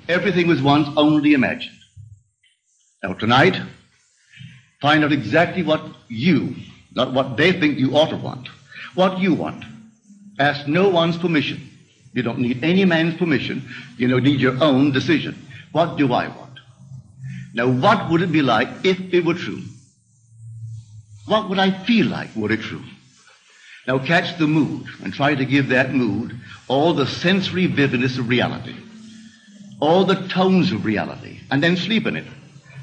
everything was once only imagined. Now tonight, find out exactly what you, not what they think you ought to want, what you want. Ask no one's permission. You don't need any man's permission. You don't need your own decision. What do I want? Now, what would it be like if it were true? What would I feel like were it true? Now, catch the mood and try to give that mood all the sensory vividness of reality, all the tones of reality, and then sleep in it,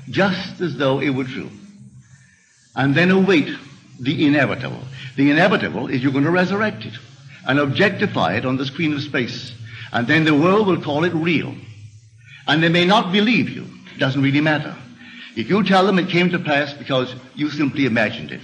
just as though it were true. And then await the inevitable. The inevitable is you're going to resurrect it and objectify it on the screen of space. And then the world will call it real. And they may not believe you. It doesn't really matter. If you tell them it came to pass because you simply imagined it.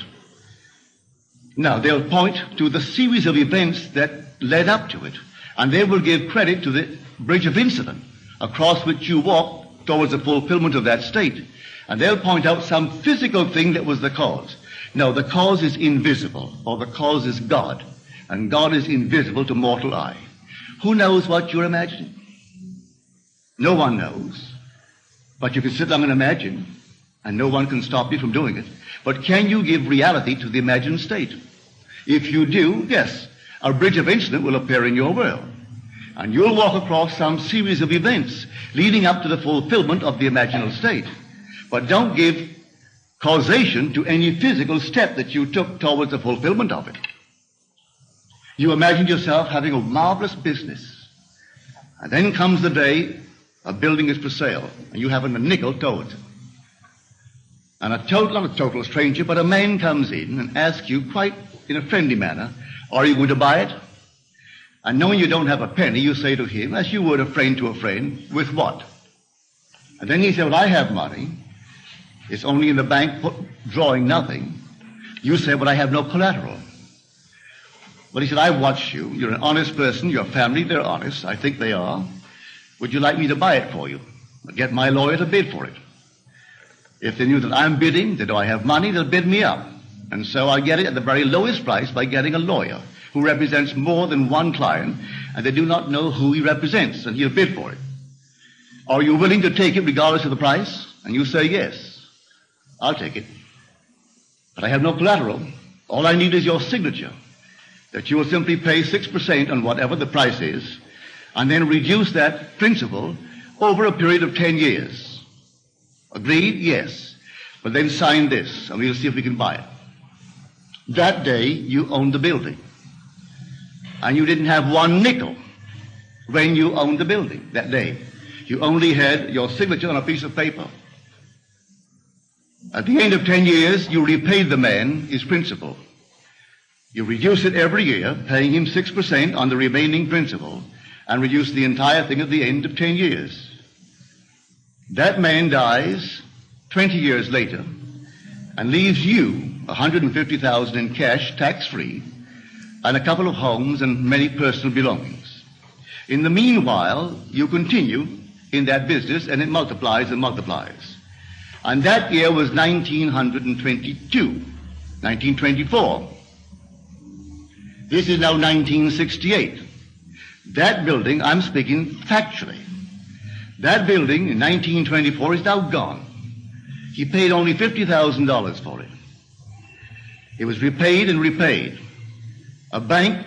Now, they'll point to the series of events that led up to it. And they will give credit to the bridge of incident across which you walked towards the fulfillment of that state. And they'll point out some physical thing that was the cause. No, the cause is invisible, or the cause is God. And God is invisible to mortal eye. Who knows what you're imagining? No one knows. But you can sit down and imagine, and no one can stop you from doing it. But can you give reality to the imagined state? If you do, yes, a bridge of incident will appear in your world. And you'll walk across some series of events leading up to the fulfillment of the imaginal state. But don't give causation to any physical step that you took towards the fulfillment of it. You imagine yourself having a marvelous business. And then comes the day a building is for sale, and you haven't a nickel towards it. And not a total stranger, but a man comes in and asks you quite in a friendly manner, are you going to buy it? And knowing you don't have a penny, you say to him, as you would a friend to a friend, with what? And then he said, well, I have money. It's only in the bank drawing nothing. You say, well, I have no collateral. Well, he said, I've watched you. You're an honest person. Your family, they're honest. I think they are. Would you like me to buy it for you? I'll get my lawyer to bid for it. If they knew that I'm bidding, that I have money, they'll bid me up. And so I get it at the very lowest price by getting a lawyer who represents more than one client, and they do not know who he represents, and he'll bid for it. Are you willing to take it regardless of the price? And you say, yes, I'll take it. But I have no collateral. All I need is your signature, that you will simply pay 6% on whatever the price is, and then reduce that principal over a period of 10 years. Agreed? Yes. But then sign this, and we'll see if we can buy it. That day, you owned the building. And you didn't have one nickel when you owned the building that day. You only had your signature on a piece of paper. At the end of 10 years, you repaid the man his principal. You reduce it every year, paying him 6% on the remaining principal, and reduce the entire thing at the end of 10 years. That man dies 20 years later and leaves you $150,000 in cash, tax-free, and a couple of homes and many personal belongings. In the meanwhile, you continue in that business, and it multiplies and multiplies. And that year was 1922, 1924. This is now 1968. That building, I'm speaking factually, that building in 1924 is now gone. He paid only $50,000 for it. It was repaid and repaid. A bank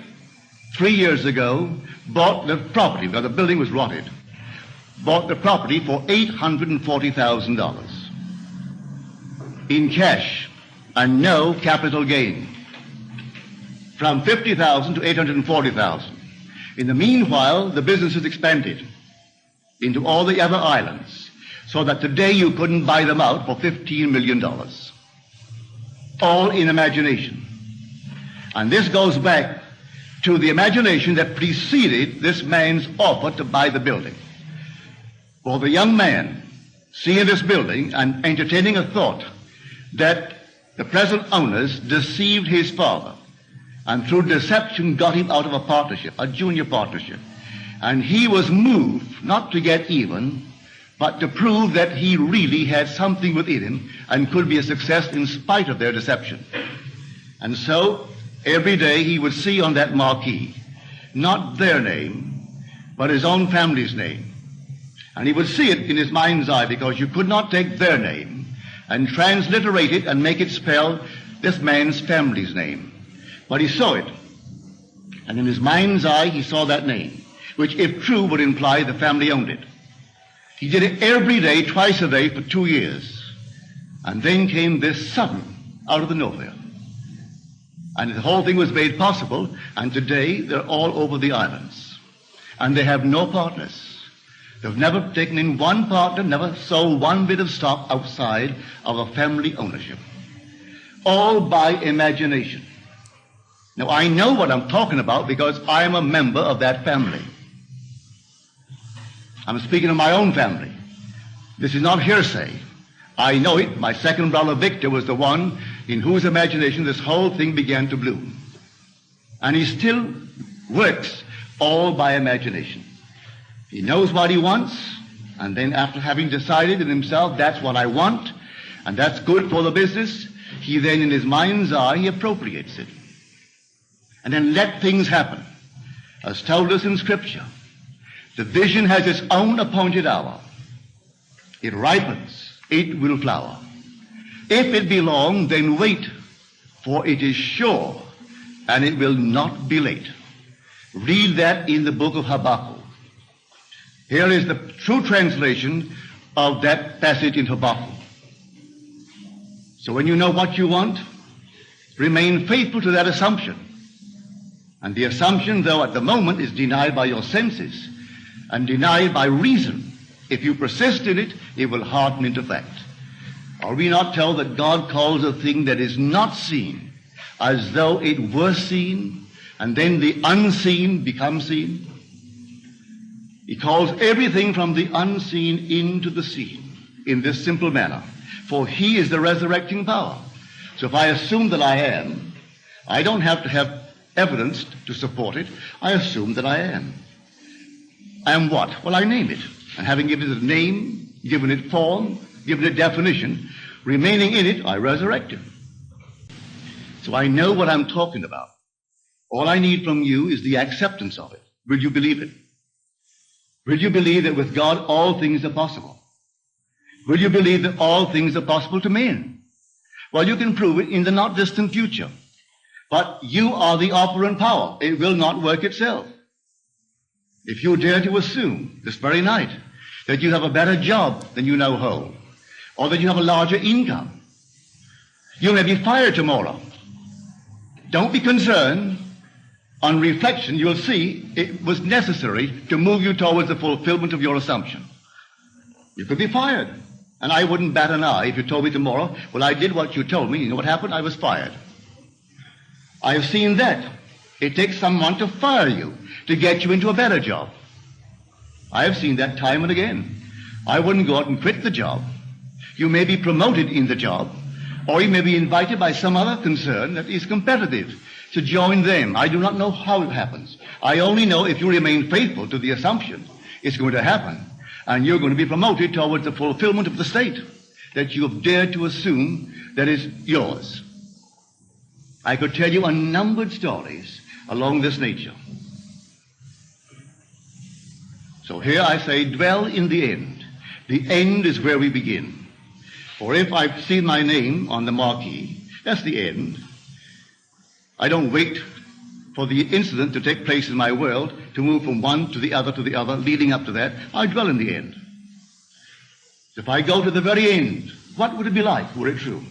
3 years ago bought the property, because the building was rotted, bought the property for $840,000 in cash and no capital gain, from $50,000 to $840,000. In the meanwhile, the business has expanded into all the other islands, so that today you couldn't buy them out for $15 million. All in imagination. And this goes back to the imagination that preceded this man's offer to buy the building. For the young man seeing this building and entertaining a thought that the present owners deceived his father, and through deception got him out of a partnership, a junior partnership. And he was moved not to get even, but to prove that he really had something within him and could be a success in spite of their deception. And so every day he would see on that marquee not their name, but his own family's name. And he would see it in his mind's eye, because you could not take their name and transliterate it and make it spell this man's family's name. But he saw it. And in his mind's eye, he saw that name, which, if true, would imply the family owned it. He did it every day, twice a day, for 2 years. And then came this sudden, out of the nowhere. And the whole thing was made possible, and today they're all over the islands. And they have no partners. They've never taken in one partner, never sold one bit of stock outside of a family ownership. All by imagination. Now, I know what I'm talking about because I am a member of that family. I'm speaking of my own family. This is not hearsay. I know it. My second brother, Victor, was the one in whose imagination this whole thing began to bloom. And he still works all by imagination. He knows what he wants, and then after having decided in himself, that's what I want, and that's good for the business, he then in his mind's eye, he appropriates it. And then let things happen. As told us in Scripture, the vision has its own appointed hour. It ripens, it will flower. If it be long, then wait, for it is sure, and it will not be late. Read that in the book of Habakkuk. Here is the true translation of that passage in Habakkuk. So when you know what you want, remain faithful to that assumption. And the assumption, though at the moment, is denied by your senses and denied by reason. If you persist in it, it will harden into fact. Are we not told that God calls a thing that is not seen as though it were seen, and then the unseen becomes seen? He calls everything from the unseen into the seen in this simple manner. For he is the resurrecting power. So if I assume that I am, I don't have to have evidence to support it. I assume that I am. I am what? Well, I name it. And having given it a name, given it form, given it definition, remaining in it, I resurrect it. So I know what I'm talking about. All I need from you is the acceptance of it. Will you believe it? Will you believe that with God all things are possible? Will you believe that all things are possible to men? Well, you can prove it in the not distant future. But you are the operant power. It will not work itself. If you dare to assume this very night that you have a better job than you now hold, or that you have a larger income, you may be fired tomorrow. Don't be concerned. On reflection, you'll see it was necessary to move you towards the fulfillment of your assumption. You could be fired. And I wouldn't bat an eye if you told me tomorrow, well, I did what you told me. You know what happened? I was fired. I have seen that. It takes someone to fire you to get you into a better job. I have seen that time and again. I wouldn't go out and quit the job. You may be promoted in the job, or you may be invited by some other concern that is competitive to join them. I do not know how it happens. I only know if you remain faithful to the assumption, it's going to happen. And you're going to be promoted towards the fulfillment of the state that you have dared to assume that is yours. I could tell you unnumbered stories along this nature. So here I say, dwell in the end. The end is where we begin. For if I've seen my name on the marquee, that's the end. I don't wait for the incident to take place in my world to move from one to the other, leading up to that. I dwell in the end. If I go to the very end, what would it be like were it true?